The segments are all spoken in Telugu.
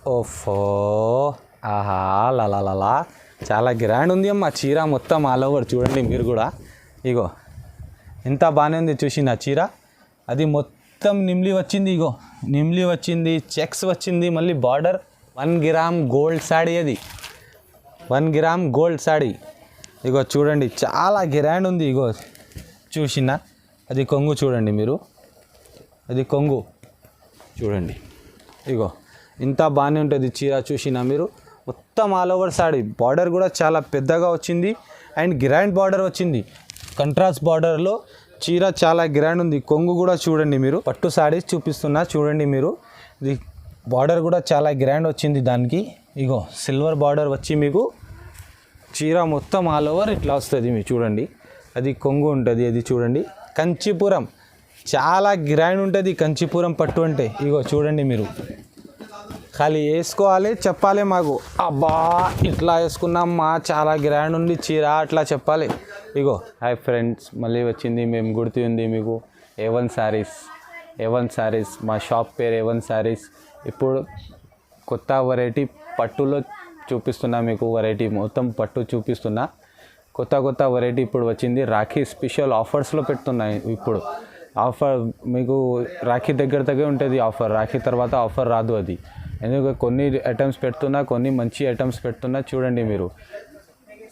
ఓఫో ఆహా లలా చాలా గ్రాండ్ ఉంది అమ్మ చీర మొత్తం ఆల్ ఓవర్ చూడండి మీరు కూడా. ఇగో ఎంత బాగానే ఉంది చూసి నా చీర. అది మొత్తం నిమ్లి వచ్చింది, ఇగో నిమ్లి వచ్చింది, చెక్స్ వచ్చింది, మళ్ళీ బార్డర్ 1 గ్రామ్ గోల్డ్ శాడీ. అది 1 గ్రామ్ గోల్డ్ శాడీ. ఇగో చూడండి చాలా గ్రాండ్ ఉంది. ఇగో చూసినా అది కొంగు చూడండి మీరు, అది కొంగు చూడండి. ఇగో ఇంత బాగానే ఉంటుంది చీర చూసినా మీరు. మొత్తం ఆల్ ఓవర్ శాడీ. బార్డర్ కూడా చాలా పెద్దగా వచ్చింది అండ్ గ్రాండ్ బార్డర్ వచ్చింది. కంట్రాస్ట్ బార్డర్లో చీర చాలా గ్రాండ్ ఉంది. కొంగు కూడా చూడండి మీరు. పట్టు శారీస్ చూపిస్తున్నా చూడండి మీరు. ఇది బార్డర్ కూడా చాలా గ్రాండ్ వచ్చింది దానికి. ఇగో సిల్వర్ బార్డర్ వచ్చి మీకు చీర మొత్తం ఆల్ ఓవర్ ఇట్లా వస్తుంది మీకు చూడండి. అది కొంగు ఉంటుంది. అది చూడండి కంచిపురం చాలా గ్రాండ్ ఉంటుంది కంచిపురం పట్టు అంటే. ఇగో చూడండి మీరు, ఖాళీ వేసుకోవాలి చెప్పాలి మాకు, అబ్బా ఇట్లా వేసుకున్నామ్మా చాలా గ్రాండ్ ఉంది చీర అట్లా చెప్పాలి. ఇగో హాయ్ ఫ్రెండ్స్, మళ్ళీ వచ్చింది మేము గుర్తుంది మీకు A1 శారీస్. A1 శారీస్ మా షాప్ పేరు A1 శారీస్. ఇప్పుడు కొత్త వెరైటీ పట్టులో చూపిస్తున్నా మీకు. వెరైటీ మొత్తం పట్టు చూపిస్తున్నా. కొత్త వెరైటీ ఇప్పుడు వచ్చింది. రాఖీ స్పెషల్ ఆఫర్స్లో పెడుతున్నాయి ఇప్పుడు. ఆఫర్ మీకు రాఖీ దగ్గర ఉంటుంది ఆఫర్. రాఖీ తర్వాత ఆఫర్ రాదు అది. ఎందుకంటే కొన్ని ఐటమ్స్ పెడుతున్నా, కొన్ని మంచి ఐటమ్స్ పెడుతున్నా చూడండి మీరు.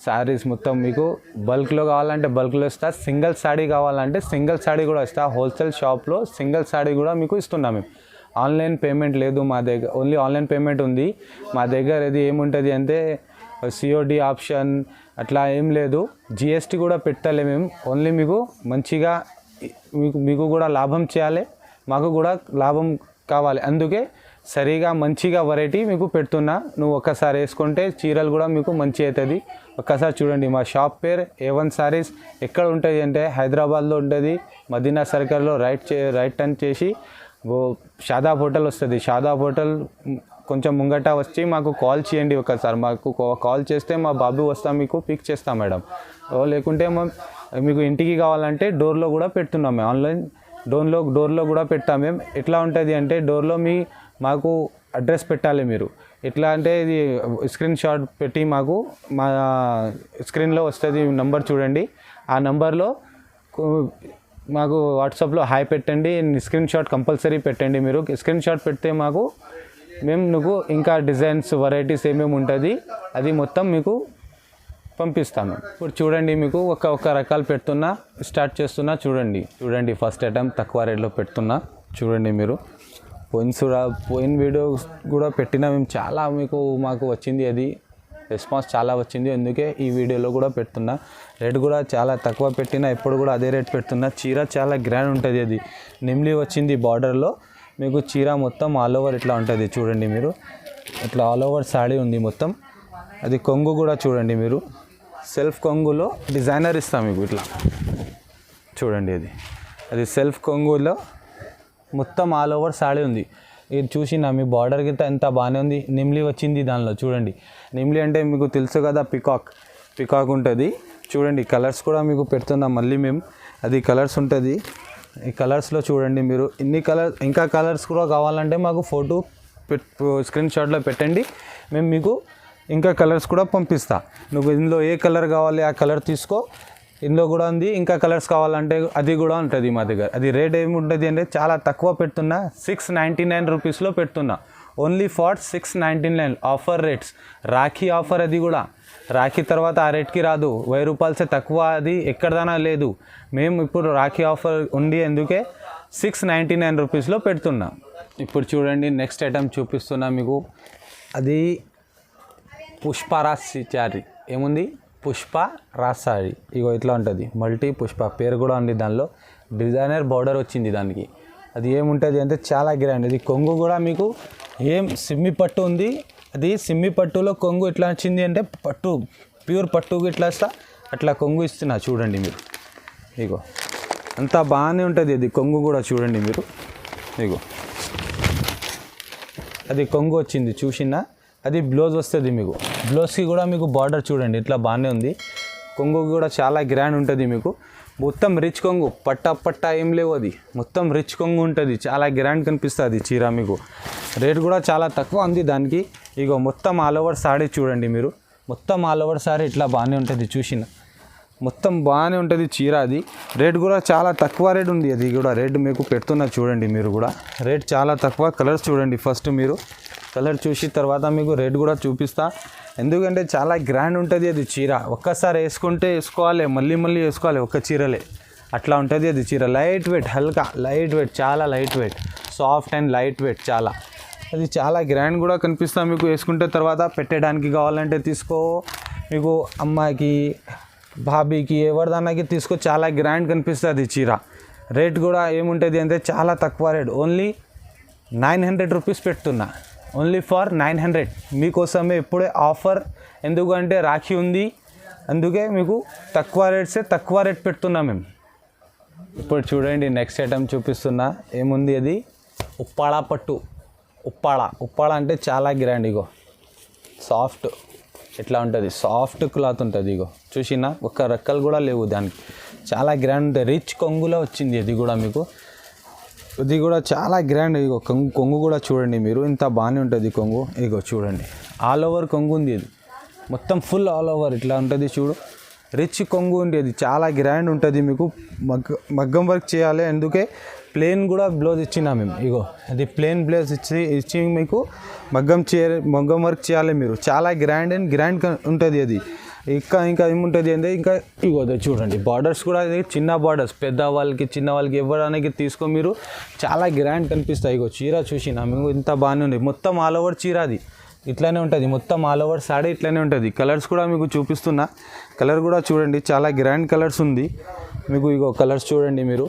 శారీస్ మొత్తం మీకు బల్క్లో కావాలంటే బల్క్లో ఇస్తా, సింగిల్ శారీ కావాలంటే సింగిల్ శారీ కూడా ఇస్తా. హోల్సేల్ షాప్లో సింగిల్ శారీ కూడా మీకు ఇస్తున్నాం మేము. ఆన్లైన్ పేమెంట్ లేదు మా దగ్గర, ఓన్లీ ఆన్లైన్ పేమెంట్ ఉంది మా దగ్గర. ఇది ఏముంటుంది అంటే COD ఆప్షన్ అట్లా ఏం లేదు. GST కూడా పెట్టాలి మేము. ఓన్లీ మీకు మంచిగా మీకు కూడా లాభం చేయాలి, మాకు కూడా లాభం కావాలి. అందుకే సరిగా మంచిగా వెరైటీ మీకు పెడుతున్నా. నువ్వు ఒక్కసారి వేసుకుంటే చీరలు కూడా మీకు మంచి అవుతుంది. ఒక్కసారి చూడండి. మా షాప్ పేరు A1 శారీస్. ఎక్కడ ఉంటుంది అంటే హైదరాబాద్లో ఉంటుంది. మదీనా సర్కిల్లో రైట్ టర్న్ చేసి షాదాబ్ హోటల్ వస్తుంది. షాదాబ్ హోటల్ కొంచెం ముంగట వచ్చి మాకు కాల్ చేయండి ఒకసారి. మాకు కాల్ చేస్తే మా బాబు వస్తాం, మీకు పిక్ చేస్తాం మేడం. లేకుంటే మీకు ఇంటికి కావాలంటే డోర్లో కూడా పెడుతున్నాం మేము. ఆన్లైన్ డోర్లో కూడా పెడతాం మేము. ఎట్లా ఉంటుంది అంటే డోర్లో మాకు అడ్రస్ పెట్టాలి మీరు. ఎట్లా అంటే ఇది స్క్రీన్ షాట్ పెట్టి మాకు మా స్క్రీన్లో వస్తుంది నంబర్ చూడండి. ఆ నంబర్లో మాకు వాట్సాప్లో హాయ్ పెట్టండి. స్క్రీన్ షాట్ కంపల్సరీ పెట్టండి మీరు. స్క్రీన్ షాట్ పెడితే నువ్వు ఇంకా డిజైన్స్ వెరైటీస్ ఏమేమి ఉంటుంది అది మొత్తం మీకు పంపిస్తాను. ఇప్పుడు చూడండి మీకు ఒక రకాలు పెడుతున్నా, స్టార్ట్ చేస్తున్నా చూడండి. ఫస్ట్ ఐటమ్ తక్కువ రేట్లో పెడుతున్నా చూడండి మీరు. పోయిన వీడియో కూడా పెట్టినా మేము చాలా మాకు వచ్చింది, అది రెస్పాన్స్ చాలా వచ్చింది. అందుకే ఈ వీడియోలో కూడా పెడుతున్నా. రేట్ కూడా చాలా తక్కువ పెట్టినా, ఎప్పుడు కూడా అదే రేట్ పెడుతున్నా. చీర చాలా గ్రాండ్ ఉంటుంది. అది నిమ్లి వచ్చింది బార్డర్లో మీకు. చీర మొత్తం ఆల్ ఓవర్ ఇట్లా ఉంటుంది చూడండి మీరు. ఇట్లా ఆల్ ఓవర్ శాడీ ఉంది మొత్తం. అది కొంగు కూడా చూడండి మీరు. సెల్ఫ్ కొంగులో డిజైనర్ ఇస్తాం మీకు ఇట్లా చూడండి. అది సెల్ఫ్ కొంగులో మొత్తం ఆల్ ఓవర్ శాడీ ఉంది. ఇది చూసినా మీ బార్డర్ గిట్ట ఎంత బాగానే ఉంది. నిమ్లి వచ్చింది దానిలో చూడండి. నిమ్లి అంటే మీకు తెలుసు కదా, పికాక్ ఉంటుంది చూడండి. కలర్స్ కూడా మీకు పెడుతున్నాం మళ్ళీ మేము. అది కలర్స్ ఉంటుంది. ఈ కలర్స్లో చూడండి మీరు. ఇంకా కలర్స్ కూడా కావాలంటే మాకు ఫోటో స్క్రీన్ షాట్లో పెట్టండి. మేము మీకు ఇంకా కలర్స్ కూడా పంపిస్తా. నువ్వు ఇందులో ఏ కలర్ కావాలి ఆ కలర్ తీసుకో. ఇందులో కూడా ఉంది. ఇంకా కలర్స్ కావాలంటే అది కూడా ఉంటుంది మా దగ్గర. అది రేట్ ఏముంటుంది అంటే చాలా తక్కువ పెడుతున్నా. 699 రూపీస్లో పెడుతున్నా. Only for 699 offer rates. Rakhi offer. అది కూడా రాఖీ తర్వాత ఆ రేట్కి రాదు. 1000 రూపాయలసే తక్కువ అది ఎక్కడదైనా లేదు. మేము ఇప్పుడు రాఖీ ఆఫర్ ఉంది అందుకే 699 రూపీస్లో పెడుతున్నా. ఇప్పుడు చూడండి నెక్స్ట్ ఐటమ్ చూపిస్తున్నా మీకు. అది పుష్పరాజ్ శారీ. ఏముంది? పుష్పరాజ్ శారీ. ఇగో ఇట్లా ఉంటుంది. మల్టీ పుష్ప పేరు కూడా ఉంది దానిలో. డిజైనర్ బార్డర్ వచ్చింది దానికి. అది ఏముంటుంది అంటే చాలా గ్రాండ్. ఇది కొంగు కూడా మీకు సిమ్మి పట్టు ఉంది. అది సిమ్మి పట్టులో కొంగు ఎట్లా వచ్చింది అంటే పట్టు ప్యూర్ పట్టు ఇట్లా అట్లా కొంగు ఇస్తున్నా చూడండి మీరు. ఇగో అంతా బాగానే ఉంటుంది. అది కొంగు కూడా చూడండి మీరు. ఇగో అది కొంగు వచ్చింది చూసినా. అది బ్లౌజ్ వస్తుంది మీకు. బ్లౌజ్కి కూడా మీకు బార్డర్ చూడండి ఇట్లా బాగానే ఉంది. కొంగు కూడా చాలా గ్రాండ్ ఉంటుంది మీకు. మొత్తం రిచ్ కొంగు, పట్టా ఏం లేవు. అది మొత్తం రిచ్ కొంగు ఉంటుంది. చాలా గ్రాండ్ కనిపిస్తుంది చీర మీకు. రేట్ కూడా చాలా తక్కువ ఉంది దానికి. ఇగో మొత్తం ఆల్ ఓవర్ సారీ చూడండి మీరు, మొత్తం ఆల్ ఓవర్ సారీ ఇట్లా బాగానే ఉంటుంది. చూసిన మొత్తం బాగానే ఉంటుంది చీర. అది రేట్ కూడా చాలా తక్కువ రేట్ ఉంది. అది కూడా రేట్ మీకు పెడుతున్నా చూడండి మీరు కూడా, రేట్ చాలా తక్కువ. కలర్స్ చూడండి ఫస్ట్ మీరు, కలర్ చూసి తర్వాత మీకు రేట్ కూడా చూపిస్తా. ఎందుకంటే చాలా గ్రాండ్ ఉంటుంది అది చీర. ఒక్కసారి వేసుకోవాలి, మళ్ళీ మళ్ళీ వేసుకోవాలి ఒక్క చీరలే, అట్లా ఉంటుంది అది చీర. లైట్ వెయిట్, హల్కా లైట్ వెయిట్, చాలా light weight, soft and light weight చాలా. అది చాలా గ్రాండ్ కూడా కనిపిస్తా మీకు. వేసుకుంటే తర్వాత పెట్టడానికి కావాలంటే తీసుకో, మీకు అమ్మాయికి భాబీకి ఎవరిదన్నాకి తీసుకో, చాలా గ్రాండ్ కనిపిస్తుంది చీర. రేట్ కూడా ఏముంటుంది అంటే చాలా తక్కువ రేట్, ఓన్లీ 900 రూపీస్ పెడుతున్నా, ఓన్లీ ఫర్ 900. మీకోసమే ఇప్పుడే ఆఫర్, ఎందుకంటే రాఖీ ఉంది అందుకే మీకు తక్కువ రేట్ పెడుతున్నాం మేము. ఇప్పుడు చూడండి నెక్స్ట్ ఐటమ్ చూపిస్తున్నా. ఏముంది అది ఉప్పాడ పట్టు. ఉప్పాడ అంటే చాలా గ్రాండ్. ఇగో సాఫ్ట్ ఇట్లా ఉంటుంది, సాఫ్ట్ క్లాత్ ఉంటుంది. ఇగో చూసినా ఒక్క రెక్కలు కూడా లేవు దానికి, చాలా గ్రాండ్ ఉంటుంది. రిచ్ కొంగులో వచ్చింది అది కూడా మీకు, ఇది కూడా చాలా గ్రాండ్. ఇగో కొంగు కూడా చూడండి మీరు, ఇంత బాగానే ఉంటుంది కొంగు. ఇగో చూడండి ఆల్ ఓవర్ కొంగు ఉంది, ఇది మొత్తం ఫుల్ ఆల్ ఓవర్ ఇట్లా ఉంటుంది చూడు. రిచ్ కొంగు ఉండేది, చాలా గ్రాండ్ ఉంటుంది మీకు. మగ్గం వర్క్ చేయాలి, అందుకే ప్లెయిన్ కూడా బ్లౌజ్ ఇచ్చినా మేము. ఇగో అది ప్లెయిన్ బ్లౌజ్ ఇచ్చి మీకు మగ్గం వర్క్ చేయాలి మీరు. చాలా గ్రాండ్ ఉంటుంది అది. ఇంకా ఏముంటుంది అంటే ఇంకా ఇగో చూడండి బార్డర్స్ కూడా చిన్న బార్డర్స్, చిన్న వాళ్ళకి ఇవ్వడానికి తీసుకో మీరు, చాలా గ్రాండ్ కనిపిస్తాయి. ఇగో చీర చూసినా మేము, ఇంత బాగానే ఉంది. మొత్తం ఆల్ ఓవర్ చీర అది ఇట్లానే ఉంటుంది, మొత్తం ఆల్ ఓవర్ సాడీ ఇట్లానే ఉంటుంది. కలర్స్ కూడా మీకు చూపిస్తున్నా, కలర్ కూడా చూడండి చాలా గ్రాండ్ కలర్స్ ఉంది మీకు. ఇగో కలర్స్ చూడండి మీరు,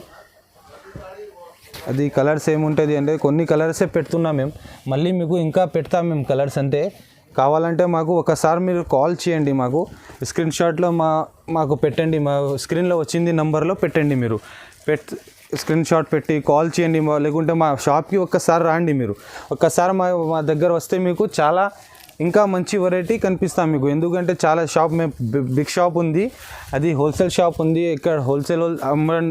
అది కలర్స్ ఏముంటుంది అంటే కొన్ని కలర్సే పెడుతున్నాం మేము, మళ్ళీ మీకు ఇంకా పెడతాం మేము కలర్స్. అంటే కావాలంటే మాకు ఒకసారి మీరు కాల్ చేయండి, మాకు స్క్రీన్ షాట్లో మాకు పెట్టండి, మా స్క్రీన్లో వచ్చింది నెంబర్లో పెట్టండి మీరు. స్క్రీన్ షాట్ పెట్టి కాల్ చేయండి, లేకుంటే మా షాప్కి ఒక్కసారి రండి మీరు. ఒక్కసారి మా దగ్గర వస్తే మీకు చాలా ఇంకా మంచి వెరైటీ కనిపిస్తాం మీకు. ఎందుకంటే చాలా షాప్ మేము బిగ్ షాప్ ఉంది, అది హోల్సేల్ షాప్ ఉంది. ఇక్కడ హోల్సేల్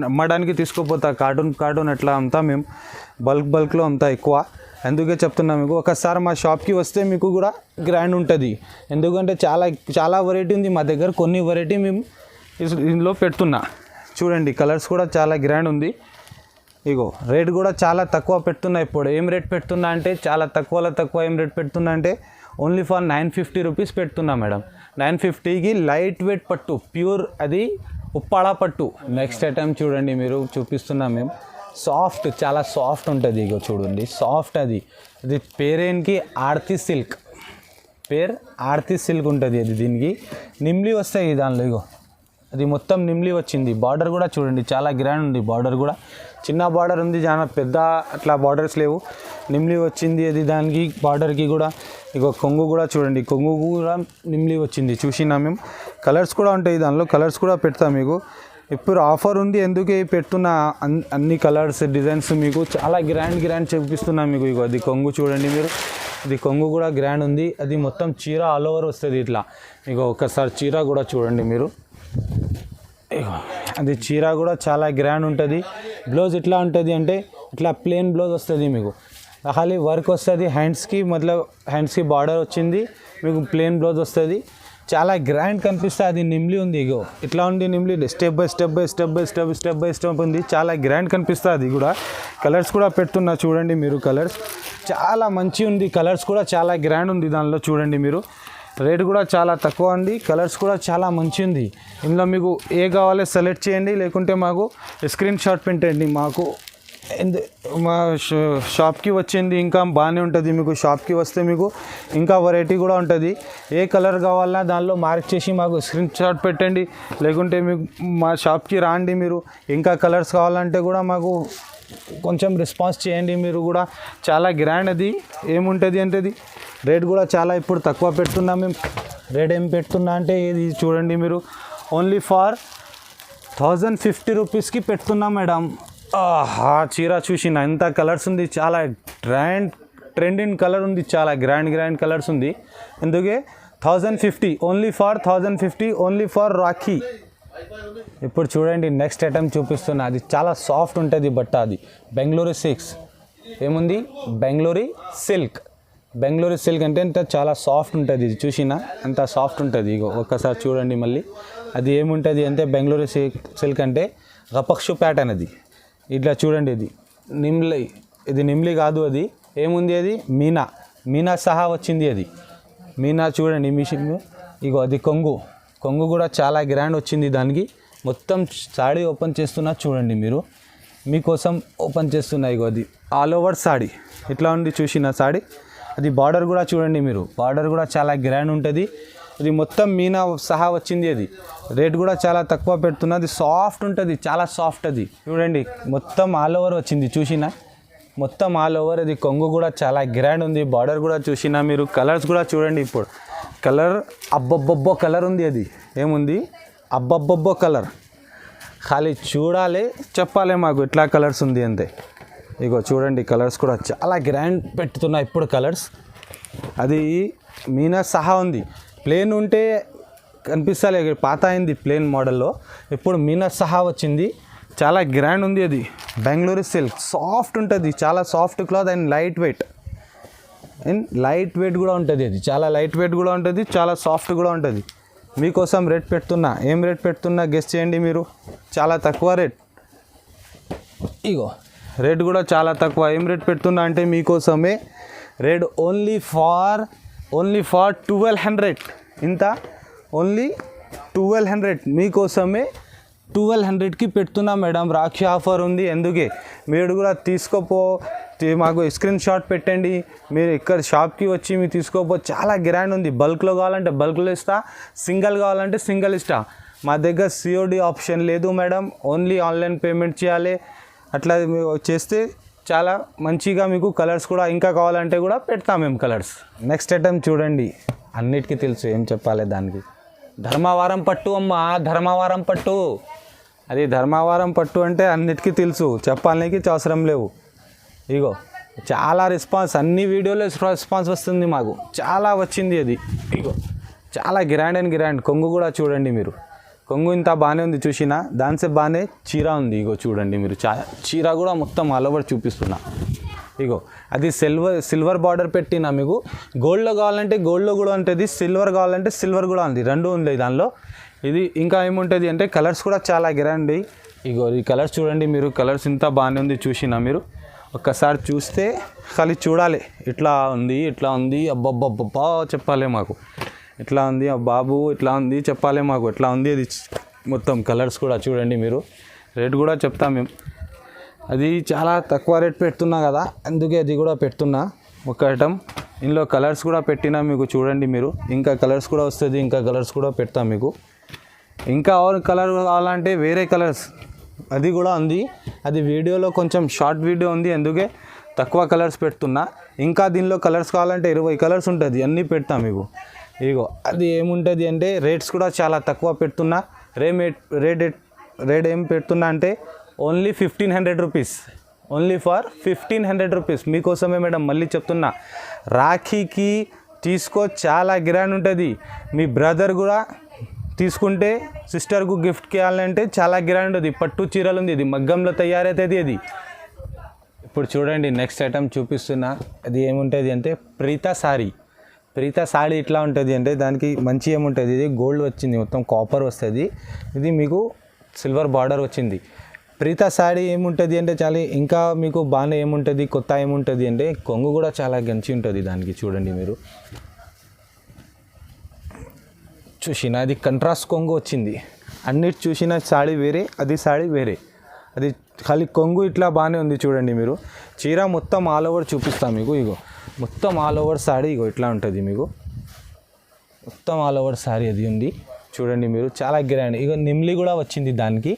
అమ్మడానికి తీసుకుపోతా, కార్టూన్ అట్లా అమ్ముతా మేము, బల్క్లో అమ్ముతా ఎక్కువ. అందుకే చెప్తున్నా మీకు, ఒకసారి మా షాప్కి వస్తే మీకు కూడా గ్రాండ్ ఉంటుంది. ఎందుకంటే చాలా వెరైటీ ఉంది మా దగ్గర, కొన్ని వెరైటీ మేము ఇందులో పెడుతున్నా చూడండి. కలర్స్ కూడా చాలా గ్రాండ్ ఉంది. ఇగో రేట్ కూడా చాలా తక్కువ పెడుతున్నా. ఇప్పుడు ఏం రేట్ పెడుతున్నా అంటే చాలా తక్కువ ఏం రేట్ పెడుతున్నా అంటే ఓన్లీ ఫర్ 950 రూపీస్ పెడుతున్నా మేడం. 950కి లైట్ వెయిట్ పట్టు, ప్యూర్ అది ఉప్పాడ పట్టు. నెక్స్ట్ ఐటమ్ చూడండి మీరు, చూపిస్తున్నా మేము. సాఫ్ట్, చాలా సాఫ్ట్ ఉంటుంది. ఇగో చూడండి సాఫ్ట్, అది పేరేంకి ఆర్తి సిల్క్, ఆర్తి సిల్క్ ఉంటుంది అది. దీనికి నిమ్లి వస్తాయి దానిలో. ఇగో అది మొత్తం నిమ్లి వచ్చింది. బార్డర్ కూడా చూడండి చాలా గ్రాండ్ ఉంది. బార్డర్ కూడా చిన్న బార్డర్ ఉంది, చాలా పెద్ద అట్లా బార్డర్స్ లేవు. నిమ్లి వచ్చింది అది దానికి బార్డర్కి కూడా. ఇగో కొంగు కూడా చూడండి, కొంగు కూడా నిమ్లి వచ్చింది. చూసినా మేము. కలర్స్ కూడా ఉంటాయి దానిలో, కలర్స్ కూడా పెడతాం మీకు. ఇప్పుడు ఆఫర్ ఉంది ఎందుకే పెడుతున్న అన్ని కలర్స్ డిజైన్స్ మీకు చాలా గ్రాండ్ చూపిస్తున్నాం మీకు. ఇగో అది కొంగు చూడండి మీరు, ఇది కొంగు కూడా గ్రాండ్ ఉంది. అది మొత్తం చీర ఆల్ ఓవర్ వస్తుంది ఇట్లా. ఇగో ఒకసారి చీర కూడా చూడండి మీరు. ఇగో అది చీర కూడా చాలా గ్రాండ్ ఉంటుంది. బ్లౌజ్ ఇట్లా ఉంటుంది అంటే ఇట్లా ప్లెయిన్ బ్లౌజ్ వస్తుంది మీకు, ఖాళీ వర్క్ వస్తుంది హ్యాండ్స్కి బార్డర్ వచ్చింది మీకు, ప్లెయిన్ బ్లౌజ్ వస్తుంది. చాలా గ్రాండ్ కనిపిస్తుంది. అది నిమ్లి ఉంది. ఇగో ఇట్లా ఉంది నిమ్లి, స్టెప్ బై స్టెప్ ఉంది. చాలా గ్రాండ్ కనిపిస్తుంది. అది కూడా కలర్స్ కూడా పెడుతున్నా చూడండి మీరు. కలర్స్ చాలా మంచి ఉంది, కలర్స్ కూడా చాలా గ్రాండ్ ఉంది దానిలో చూడండి మీరు. రేట్ కూడా చాలా తక్కువ ఉంది, కలర్స్ కూడా చాలా మంచి ఉంది. ఇందులో మీకు ఏ కావాలో సెలెక్ట్ చేయండి, లేకుంటే మాకు స్క్రీన్ షాట్ పెట్టండి. మాకు మా షాప్కి వచ్చింది ఇంకా బాగానే ఉంటుంది మీకు. షాప్కి వస్తే మీకు ఇంకా వెరైటీ కూడా ఉంటుంది. ఏ కలర్ కావాలన్నా దానిలో మార్క్ చేసి మాకు స్క్రీన్ షాట్ పెట్టండి, లేకుంటే మీకు మా షాప్కి రాండి మీరు. ఇంకా కలర్స్ కావాలంటే కూడా మాకు కొంచెం రెస్పాన్స్ చేయండి మీరు కూడా. చాలా గ్రాండ్ అది. ఏముంటుంది అంటే అది రేట్ కూడా చాలా ఇప్పుడు తక్కువ పెడుతున్నాం మేము. రేట్ ఏం పెడుతున్నా అంటే ఇది చూడండి మీరు, ఓన్లీ ఫర్ 1050 రూపీస్కి పెడుతున్నాం మేడం. చీర చూసిన ఎంత కలర్స్ ఉంది, చాలా ట్రెండింగ్ కలర్ ఉంది, చాలా గ్రాండ్ కలర్స్ ఉంది. అందుకే 1050, only for 1050, only for Rakhi. ఇప్పుడు చూడండి నెక్స్ట్ ఐటమ్ చూపిస్తున్నా. అది చాలా సాఫ్ట్ ఉంటుంది బట్ట, అది బెంగళూరు సిల్క్స్. ఏముంది బెంగళూరు సిల్క్. బెంగళూరు సిల్క్ అంటే అంత చాలా సాఫ్ట్ ఉంటుంది, ఇది చూసినా అంత సాఫ్ట్ ఉంటుంది. ఇగో ఒక్కసారి చూడండి మళ్ళీ. అది ఏముంటుంది అంటే బెంగళూరు సిల్క్ అంటే గపక్షు ప్యాటర్న్. అది ఇట్లా చూడండి, ఇది నిమ్లి కాదు, అది ఏముంది, అది మీనా సహా వచ్చింది. అది మీనా చూడండి మిషన్. ఇగో అది కొంగు కూడా చాలా గ్రాండ్ వచ్చింది దానికి. మొత్తం సాడీ ఓపెన్ చేస్తున్నా చూడండి మీరు, మీకోసం ఓపెన్ చేస్తున్నా. ఇగో అది ఆల్ ఓవర్ సాడీ ఇట్లా ఉంది చూసిన సాడీ. అది బార్డర్ కూడా చూడండి మీరు, బార్డర్ కూడా చాలా గ్రాండ్ ఉంటుంది. ఇది మొత్తం మీనా సహా వచ్చింది. అది రేట్ కూడా చాలా తక్కువ పెడుతున్నది. సాఫ్ట్ ఉంటుంది, చాలా సాఫ్ట్. అది చూడండి మొత్తం ఆల్ ఓవర్ వచ్చింది చూసిన, మొత్తం ఆల్ ఓవర్. అది కొంగు కూడా చాలా గ్రాండ్ ఉంది. బార్డర్ కూడా చూసినా మీరు. కలర్స్ కూడా చూడండి. ఇప్పుడు కలర్ అబ్బబ్బబ్బో కలర్ ఉంది. అది ఏముంది, అబ్బబ్బబ్బో కలర్. ఖాళీ చూడాలి, చెప్పాలి మాకు ఎట్లా కలర్స్ ఉంది అంతే. ఇగో చూడండి కలర్స్ కూడా చాలా గ్రాండ్ పెట్టుతున్నా ఇప్పుడు కలర్స్. అది మీనా సహా ఉంది. ప్లేన్ ఉంటే కనిపిస్తలే, పాత అయింది ప్లేన్ మోడల్లో. ఇప్పుడు మీనా సహా వచ్చింది, చాలా గ్రాండ్ ఉంది. అది బెంగళూరు సిల్క్ సాఫ్ట్ ఉంటుంది, చాలా soft cloth and light weight కూడా ఉంటుంది. అది చాలా లైట్ వెయిట్ కూడా ఉంటుంది, చాలా సాఫ్ట్ కూడా ఉంటుంది. మీకోసం రేట్ పెడుతున్నా. ఏం రేట్ పెడుతున్నా గెస్ చేయండి మీరు. చాలా తక్కువ రేట్. ఇగో రేట్ కూడా చాలా తక్కువ. ఏం రేట్ పెడుతున్నా అంటే మీకోసమే రేట్ ఓన్లీ ఫార్ 1200. ఇంత ఓన్లీ 1200 మీకోసమే 1200కి పెడుతున్నా మేడం. రాఖీ ఆఫర్ ఉంది, ఎందుకే మీరు కూడా మాకు స్క్రీన్ షాట్ పెట్టండి. మీరు ఇక్కడ షాప్కి వచ్చి మీరు తీసుకోపో. చాలా గ్రాండ్ ఉంది. బల్క్లో కావాలంటే బల్క్లో ఇస్తా, సింగిల్ కావాలంటే సింగిల్ ఇస్తా. మా దగ్గర COD ఆప్షన్ లేదు మేడం, ఓన్లీ ఆన్లైన్ పేమెంట్ చేయాలి. అట్లా చేస్తే చాలా మంచిగా మీకు కలర్స్ కూడా ఇంకా కావాలంటే కూడా పెడతాం మేము కలర్స్. నెక్స్ట్ ఐటమ్ చూడండి, అన్నిటికీ తెలుసు ఏం చెప్పాలి దానికి. ధర్మవరం పట్టు అమ్మ, ధర్మవరం పట్టు. అది ధర్మవరం పట్టు అంటే అన్నిటికీ తెలుసు, చెప్పాలనికి అవసరం లేవు. ఇగో చాలా రెస్పాన్స్, అన్ని వీడియోలో రెస్పాన్స్ వస్తుంది మాకు, చాలా వచ్చింది. అది ఇగో చాలా గ్రాండ్. కొంగు కూడా చూడండి మీరు. కొంగు ఇంత బాగానే ఉంది చూసినా, దానిసే బాగానే చీర ఉంది. ఇగో చూడండి మీరు, చీర కూడా మొత్తం ఆల్ ఓవర్ చూపిస్తున్నా. ఇగో అది సిల్వర్ బార్డర్ పెట్టినా. మీకు గోల్డ్లో కావాలంటే గోల్డ్లో కూడా ఉంటుంది, సిల్వర్ కావాలంటే సిల్వర్ కూడా ఉంది, రెండు ఉంది దానిలో. ఇది ఇంకా ఏముంటుంది అంటే కలర్స్ కూడా చాలా గ్రాండ్. ఇగో ఈ కలర్స్ చూడండి మీరు, కలర్స్ ఇంత బాగానే ఉంది చూసినా మీరు. ఒక్కసారి చూస్తే ఖాళీ చూడాలి, ఇట్లా ఉంది అబ్బబ్బబ్బా చెప్పాలి మాకు. ఇట్లా ఉంది బాబు, ఇట్లా ఉంది చెప్పాలి మాకు, ఎట్లా ఉంది. అది మొత్తం కలర్స్ కూడా చూడండి మీరు. రేట్ కూడా చెప్తాం మేము. అది చాలా తక్కువ రేట్ పెడుతున్నా కదా, అందుకే అది కూడా పెడుతున్నా ఒక ఐటమ్. ఇందులో కలర్స్ కూడా పెట్టినా మీకు చూడండి మీరు. ఇంకా కలర్స్ కూడా వస్తుంది, ఇంకా కలర్స్ కూడా పెడతాం మీకు. ఇంకా కలర్ కావాలంటే వేరే కలర్స్ అది కూడా ఉంది. అది వీడియోలో కొంచెం షార్ట్ వీడియో ఉంది, అందుకే తక్కువ కలర్స్ పెడుతున్నా. ఇంకా దీనిలో కలర్స్ కావాలంటే 20 కలర్స్ ఉంటుంది, అన్నీ పెడతాం మీకు. ఇగో అది ఏముంటుంది అంటే రేట్స్ కూడా చాలా తక్కువ పెడుతున్నా. రేట్ ఏం పెడుతున్నా అంటే only 1500 rupees, only for 1500 rupees మీకోసమే మేడం. మళ్ళీ చెప్తున్నా, రాఖీకి తీసుకో, చాలా గ్రాండ్ ఉంటుంది. మీ బ్రదర్ కూడా తీసుకుంటే సిస్టర్కు గిఫ్ట్ చేయాలంటే చాలా గ్రాండ్ ఉంది. పట్టు చీరలు ఉంది, ఇది మగ్గంలో తయారైతుంది. అది ఇప్పుడు చూడండి నెక్స్ట్ ఐటమ్ చూపిస్తున్నా. అది ఏముంటుంది అంటే ప్రీతా సారీ ఇట్లా ఉంటుంది అంటే దానికి మంచి ఏముంటుంది, ఇది గోల్డ్ వచ్చింది, మొత్తం కాపర్ వస్తుంది. ఇది మీకు సిల్వర్ బార్డర్ వచ్చింది. ప్రీతా సారీ ఏముంటుంది అంటే చాలా ఇంకా మీకు బాగానే ఏముంటుంది, కొత్త ఏముంటుంది అంటే కొంగు కూడా చాలా గంచి ఉంటుంది దానికి. చూడండి మీరు చూసిన, అది కంట్రాస్ట్ కొంగు వచ్చింది. అన్నిటి చూసిన సాడీ వేరే, అది సాడీ వేరే. అది ఖాళీ కొంగు ఇట్లా బాగానే ఉంది చూడండి మీరు. చీర మొత్తం ఆల్ ఓవర్ చూపిస్తాం మీకు. ఇగో మొత్తం ఆల్ ఓవర్ సాడీ ఇగో ఇట్లా ఉంటుంది మీకు. మొత్తం ఆల్ ఓవర్ సారీ అది ఉంది చూడండి మీరు, చాలా గ్రాండ్. ఇగో నిమ్లి కూడా వచ్చింది దానికి,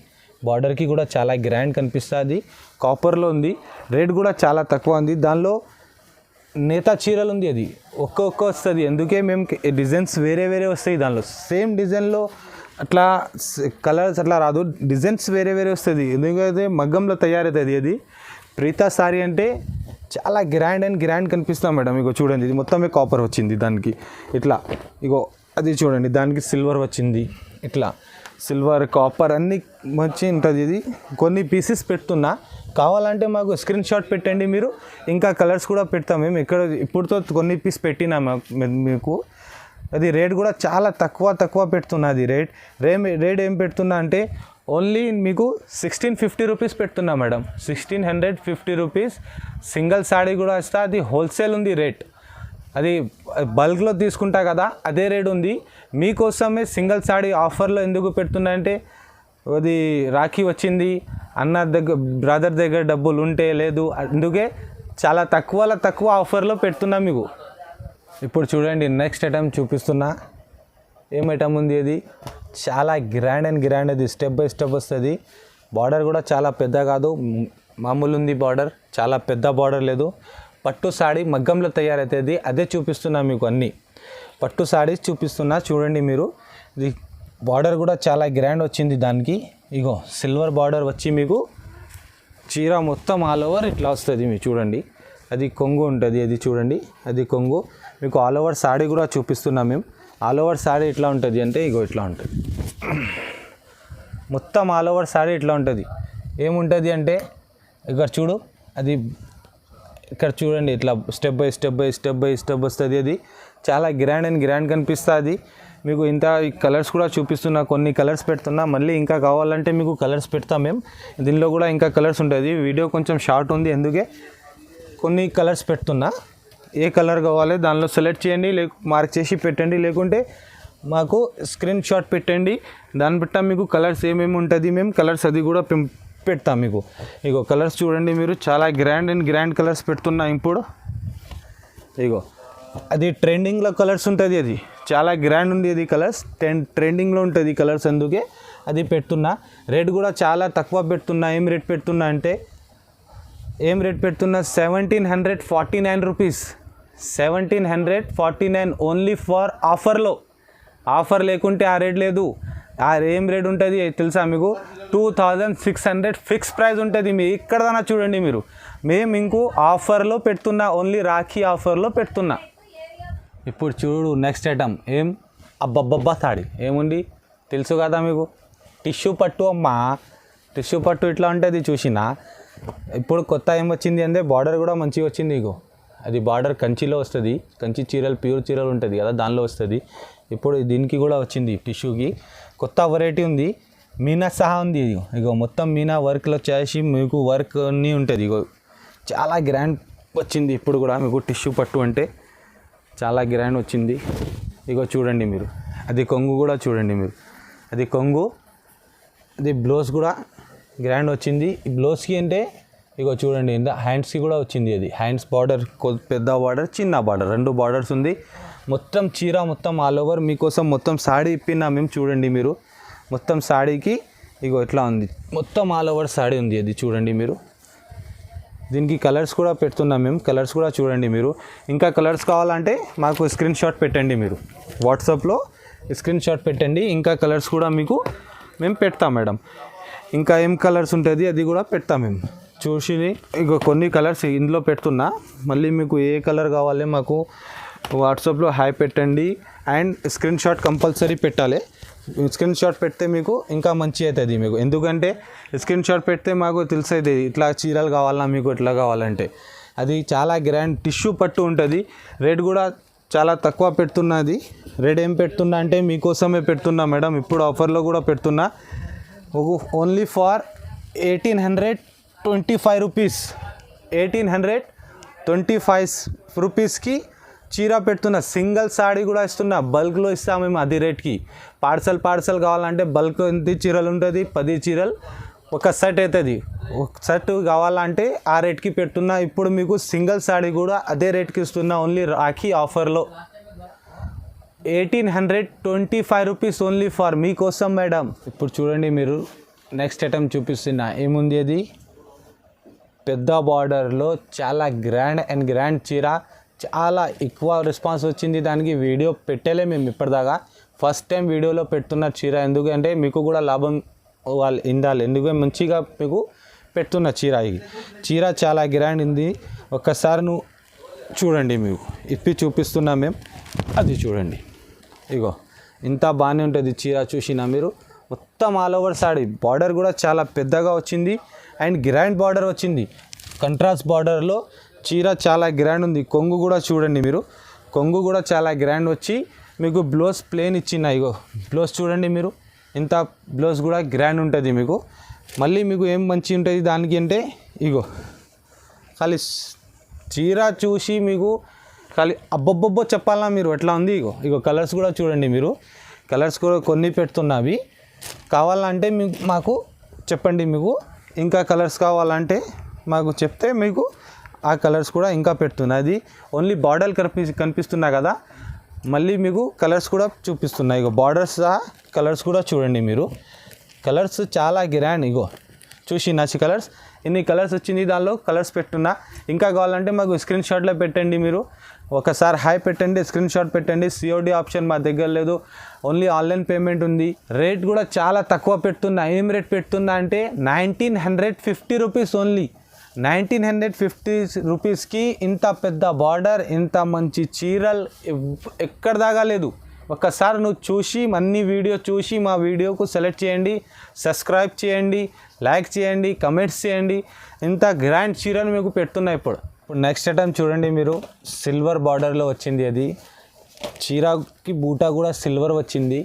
బార్డర్కి కూడా చాలా గ్రాండ్ కనిపిస్తుంది. కాపర్లో ఉంది. రేట్ కూడా చాలా తక్కువ ఉంది. దానిలో నేతా చీరలు ఉంది, అది ఒక్కొక్క వస్తుంది. అందుకే మేము డిజైన్స్ వేరే వస్తాయి దానిలో. సేమ్ డిజైన్లో అట్లా కలర్స్ అట్లా రాదు, డిజైన్స్ వేరే వస్తుంది. ఎందుకంటే మగ్గంలో తయారవుతుంది. అది ప్రీతా సారీ అంటే చాలా గ్రాండ్ కనిపిస్తాం మేడం. ఇగో చూడండి, ఇది మొత్తమే కాపర్ వచ్చింది దానికి. ఇట్లా ఇగో అది చూడండి, దానికి సిల్వర్ వచ్చింది. ఇట్లా సిల్వర్ కాపర్ అన్నీ మంచి ఉంటుంది. ఇది కొన్ని పీసెస్ పెడుతున్నా, కావాలంటే మాకు స్క్రీన్ షాట్ పెట్టండి మీరు, ఇంకా కలర్స్ కూడా పెడతాం మేము. ఇక్కడ ఇప్పుడుతో కొన్ని పీస్ పెట్టినా మీకు. అది రేట్ కూడా చాలా తక్కువ పెడుతున్నది. రేట్ ఏం పెడుతున్నా అంటే ఓన్లీ మీకు 1650 రూపీస్ పెడుతున్నా మేడం. 1650 రూపీస్ సింగిల్ సాడీ కూడా ఇస్తా. అది హోల్సేల్ ఉంది రేట్. అది బల్క్లో తీసుకుంటా కదా, అదే రేట్ ఉంది. మీకోసమే సింగిల్ సాడీ ఆఫర్లో ఎందుకు పెడుతున్నా అంటే అది రాఖీ వచ్చింది, అన్న దగ్గర బ్రదర్ దగ్గర డబ్బులు ఉంటే లేదు, అందుకే చాలా తక్కువ ఆఫర్లో పెడుతున్నా మీకు. ఇప్పుడు చూడండి నెక్స్ట్ ఐటమ్ చూపిస్తున్నా. ఏం ఐటమ్ ఉంది అది? చాలా గ్రాండ్ అది స్టెప్ బై స్టెప్ వస్తుంది. బార్డర్ కూడా చాలా పెద్ద కాదు, మామూలు ఉంది బార్డర్, చాలా పెద్ద బార్డర్ లేదు. పట్టు సాడీ మగ్గంలో తయారవుతుంది, అదే చూపిస్తున్నా మీకు. అన్నీ పట్టు సాడీస్ చూపిస్తున్నా చూడండి మీరు. ఇది బార్డర్ కూడా చాలా గ్రాండ్ వచ్చింది దానికి. ఇగో సిల్వర్ బార్డర్ వచ్చి మీకు చీర మొత్తం ఆల్ ఓవర్ ఇట్లా వస్తుంది మీకు చూడండి. అది కొంగు ఉంటుంది, అది చూడండి, అది కొంగు. మీకు ఆల్ ఓవర్ సాడీ కూడా చూపిస్తున్నాం మేము. ఆల్ ఓవర్ సాడీ ఎట్లా ఉంటుంది అంటే ఇగో ఇట్లా ఉంటుంది, మొత్తం ఆల్ ఓవర్ సాడీ ఇట్లా ఉంటుంది. ఏముంటుంది అంటే ఇక్కడ చూడు, అది ఇక్కడ చూడండి ఇట్లా స్టెప్ బై స్టెప్ వస్తుంది. అది చాలా గ్రాండ్ కనిపిస్తుంది మీకు. ఇంత కలర్స్ కూడా చూపిస్తున్నా, కొన్ని కలర్స్ పెడుతున్నా. మళ్ళీ ఇంకా కావాలంటే మీకు కలర్స్ పెడతాం మేము. దీనిలో కూడా ఇంకా కలర్స్ ఉంటుంది. వీడియో కొంచెం షార్ట్ ఉంది, అందుకే కొన్ని కలర్స్ పెడుతున్నా. ఏ కలర్ కావాలి దానిలో సెలెక్ట్ చేయండి, మార్క్ చేసి పెట్టండి, లేకుంటే మాకు స్క్రీన్ షాట్ పెట్టండి. దాన్ని బట్ట మీకు కలర్స్ ఏమేమి ఉంటుంది మేము కలర్స్ అది కూడా పెడతాం మీకు. ఇగో కలర్స్ చూడండి మీరు, చాలా గ్రాండ్ కలర్స్ పెడుతున్నా ఇప్పుడు. ఇగో అది ట్రెండింగ్లో కలర్స్ ఉంటుంది, అది చాలా గ్రాండ్ ఉంది. అది కలర్స్ ట్రెండింగ్లో ఉంటుంది కలర్స్, అందుకే అది పెడుతున్నా. రేట్ కూడా చాలా తక్కువ పెడుతున్నా. ఏం రేట్ పెడుతున్నా 1749 రూపీస్. 1749 ఓన్లీ ఫర్ ఆఫర్లో. ఆఫర్ లేకుంటే ఆ రేట్ లేదు. ఏం రేట్ ఉంటుంది తెలుసా మీకు? 2600 ఫిక్స్ ప్రైస్ ఉంటుంది. మీ ఇక్కడదన్నా చూడండి మీరు. మేము ఇంకో ఆఫర్లో పెడుతున్నా, ఓన్లీ రాఖీ ఆఫర్లో పెడుతున్నా. ఇప్పుడు చూడు నెక్స్ట్ ఐటమ్. ఏం అబ్బబ్బబ్బా సాడీ ఏముంది తెలుసు కదా మీకు? టిష్యూ పట్టు అమ్మా. టిష్యూ పట్టు ఇట్లా ఉంటుంది చూసినా. ఇప్పుడు కొత్త ఏం వచ్చింది అంటే బార్డర్ కూడా మంచిగా వచ్చింది. ఇగో అది బార్డర్ కంచిలో వస్తుంది. కంచి చీరలు ప్యూర్ చీరలు ఉంటుంది కదా, దానిలో వస్తుంది. ఇప్పుడు దీనికి కూడా వచ్చింది టిష్యూకి. కొత్త వెరైటీ ఉంది, మీనా సహా ఉంది. ఇగో మొత్తం మీనా వర్క్లో చేసి మీకు వర్క్ అన్నీ ఉంటుంది. ఇగో చాలా గ్రాండ్ వచ్చింది. ఇప్పుడు కూడా మీకు టిష్యూ పట్టు అంటే చాలా గ్రాండ్ వచ్చింది. ఇగో చూడండి మీరు, అది కొంగు కూడా చూడండి మీరు. అది కొంగు, అది బ్లౌజ్ కూడా గ్రాండ్ వచ్చింది. ఈ బ్లౌజ్కి అంటే ఇగో చూడండి, హ్యాండ్స్కి కూడా వచ్చింది. అది హ్యాండ్స్ బార్డర్, పెద్ద బార్డర్, చిన్న బార్డర్, 2 బార్డర్స్ ఉంది. మొత్తం చీర మొత్తం ఆల్ ఓవర్ మీకోసం మొత్తం సాడీ ఇప్పినా మేము. చూడండి మీరు, మొత్తం సాడీకి ఇగో ఎట్లా ఉంది, మొత్తం ఆల్ ఓవర్ సాడీ ఉంది. అది చూడండి మీరు. దీనికి కలర్స్ కూడా పెడుతున్నాం మేము. కలర్స్ కూడా చూడండి మీరు. ఇంకా కలర్స్ కావాలంటే మాకు స్క్రీన్ షాట్ పెట్టండి మీరు. వాట్సాప్లో స్క్రీన్ షాట్ పెట్టండి. ఇంకా కలర్స్ కూడా మీకు మేము పెడతాం మేడం. ఇంకా ఏం కలర్స్ ఉంటుంది అది కూడా పెడతాం మేము. చూసి ఇక కొన్ని కలర్స్ ఇందులో పెడుతున్నా. మళ్ళీ మీకు ఏ కలర్ కావాలి మాకు వాట్సాప్లో హాయ్ పెట్టండి. అండ్ స్క్రీన్ షాట్ కంపల్సరీ పెట్టాలి. స్క్రీన్ షాట్ పెడితే మీకు ఇంకా మంచి అవుతుంది మీకు. ఎందుకంటే స్క్రీన్ షాట్ పెడితే మాకు తెలిసేది ఇట్లా చీరలు కావాలా మీకు, ఎట్లా కావాలంటే. అది చాలా గ్రాండ్ టిష్యూ పట్టు ఉంటుంది. రేట్ కూడా చాలా తక్కువ పెడుతున్నది. రేట్ ఏం పెడుతున్నా అంటే మీకోసమే పెడుతున్నా మేడం. ఇప్పుడు ఆఫర్లో కూడా పెడుతున్నా. Only for 1825 rupees. 1825 రూపీస్కి చీర పెడుతున్నా. సింగిల్ సాడీ కూడా ఇస్తున్నా, బల్క్లో ఇస్తాము మేము అదే రేట్కి. పార్సల్ కావాలంటే బల్క్ ఎంత చీరలు ఉంటుంది, 10 చీరలు ఒక సెట్ అవుతుంది. ఒక సెట్ కావాలంటే ఆ రేట్కి పెడుతున్నా. ఇప్పుడు మీకు సింగిల్ సాడీ కూడా అదే రేట్కి ఇస్తున్నా, ఓన్లీ రాఖీ ఆఫర్లో. 1825 రూపీస్ ఓన్లీ ఫర్ మీకోసం మేడం. ఇప్పుడు చూడండి మీరు, నెక్స్ట్ ఐటమ్ చూపిస్తున్నా. ఏముంది అది? పెద్ద బార్డర్లో చాలా గ్రాండ్ చీర. చాలా ఎక్కువ రెస్పాన్స్ వచ్చింది దానికి. వీడియో పెట్టలే మేము ఇప్పటిదాకా, ఫస్ట్ టైం వీడియోలో పెడుతున్న చీర. ఎందుకంటే మీకు కూడా లాభం ఇందాలి, ఎందుకంటే మంచిగా మీకు పెడుతున్న చీర. ఇది చీర చాలా గ్రాండ్ ఉంది. ఒక్కసారి నువ్వు చూడండి, మీకు ఇప్పి చూపిస్తున్నా మేము. అది చూడండి, ఇగో ఇంత బాగానే ఉంటుంది చీర. చూసినా మీరు, మొత్తం ఆల్ ఓవర్ సాడీ. బార్డర్ కూడా చాలా పెద్దగా వచ్చింది అండ్ గ్రాండ్ బార్డర్ వచ్చింది. కంట్రాస్ట్ బార్డర్లో చీర చాలా గ్రాండ్ ఉంది. కొంగు కూడా చూడండి మీరు, కొంగు కూడా చాలా గ్రాండ్ వచ్చి మీకు బ్లౌజ్ ప్లేన్ ఇచ్చిన. ఇగో బ్లౌజ్ చూడండి మీరు, ఇంత బ్లౌజ్ కూడా గ్రాండ్ ఉంటుంది మీకు. మళ్ళీ మీకు ఏం మంచి ఉంటుంది దానికి అంటే ఇగో ఖాళీ చీర చూసి మీకు ఖాళీ అబ్బబ్బబ్బో చెప్పాలన్నా మీరు ఎట్లా ఉంది. ఇగో కలర్స్ కూడా చూడండి మీరు, కలర్స్ కూడా కొన్ని పెడుతున్నవి. కావాలంటే మీకు మాకు చెప్పండి, మీకు ఇంకా కలర్స్ కావాలంటే మాకు చెప్తే మీకు ఆ కలర్స్ కూడా ఇంకా పెడుతున్నా. అది ఓన్లీ బార్డర్ కనిపిస్తున్నా కదా, మళ్ళీ మీకు కలర్స్ కూడా చూపిస్తున్నాయి. ఇగో బార్డర్స్ కలర్స్ కూడా చూడండి మీరు, కలర్స్ చాలా గ్రాండ్. ఇగో చూసి నచ్చి కలర్స్ ఇన్ని కలర్స్ వచ్చింది, దానిలో కలర్స్ పెట్టున్నా. ఇంకా కావాలంటే మాకు స్క్రీన్ షాట్లో పెట్టండి మీరు, ఒకసారి హాయ్ పెట్టండి, స్క్రీన్ షాట్ పెట్టండి. సిఓడి ఆప్షన్ మా దగ్గర లేదు, ఓన్లీ ఆన్లైన్ పేమెంట్ ఉంది. రేట్ కూడా చాలా తక్కువ పెడుతున్నా. ఏం రేట్ పెడుతున్నా అంటే 1950 రూపీస్ ఓన్లీ. 1950 రూపీస్కి ఇంత పెద్ద బార్డర్, ఇంత మంచి చీరలు ఎక్కడ దాకా లేదు. ఒక్కసారి నువ్వు చూసి అన్ని వీడియో చూసి మా వీడియోకు సెలెక్ట్ చేయండి, సబ్స్క్రైబ్ చేయండి, లైక్ చేయండి, కమెంట్స్ చేయండి. ఇంత గ్రాండ్ చీరలు మీకు పెడుతున్నాయి. ఇప్పుడు నెక్స్ట్ ఐటమ్ చూడండి మీరు, సిల్వర్ బార్డర్లో వచ్చింది. అది చీరకి బూటా కూడా సిల్వర్ వచ్చింది,